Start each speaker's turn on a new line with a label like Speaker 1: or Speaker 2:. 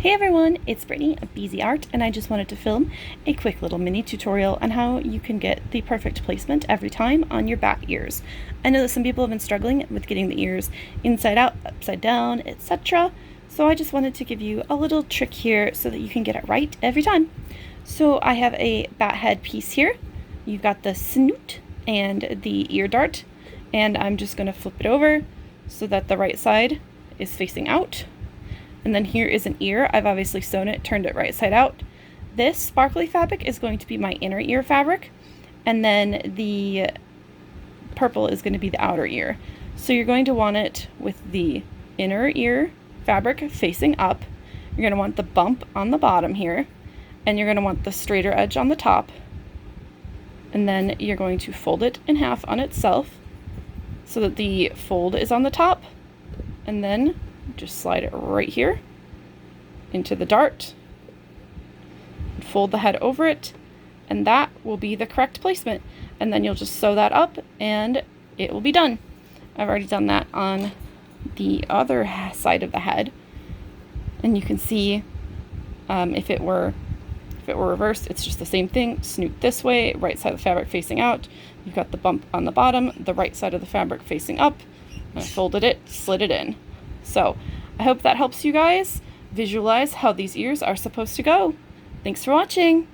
Speaker 1: Hey everyone, it's Brittany of BZ Art, and I just wanted to film a quick little mini tutorial on how you can get the perfect placement every time on your back ears. I know that some people have been struggling with getting the ears inside out, upside down, etc. So I just wanted to give you a little trick here so that you can get it right every time. So I have a bat head piece here. You've got the snoot and the ear dart, and I'm just going to flip it over so that the right side is facing out. And then here is an ear. I've obviously sewn it, turned it right side out. This sparkly fabric is going to be my inner ear fabric, and then the purple is going to be the outer ear. So you're going to want it with the inner ear fabric facing up. You're going to want the bump on the bottom here, and you're going to want the straighter edge on the top. And then you're going to fold it in half on itself so that the fold is on the top, and then just slide it right here into the dart, fold the head over it, and that will be the correct placement. And then you'll just sew that up and it will be done. I've already done that on the other side of the head, and you can see if it were reversed, it's just the same thing. Snoot this way, right side of the fabric facing out. You've got the bump on the bottom, the right side of the fabric facing up. I folded it, slid it in. So I hope that helps you guys visualize how these ears are supposed to go. Thanks for watching.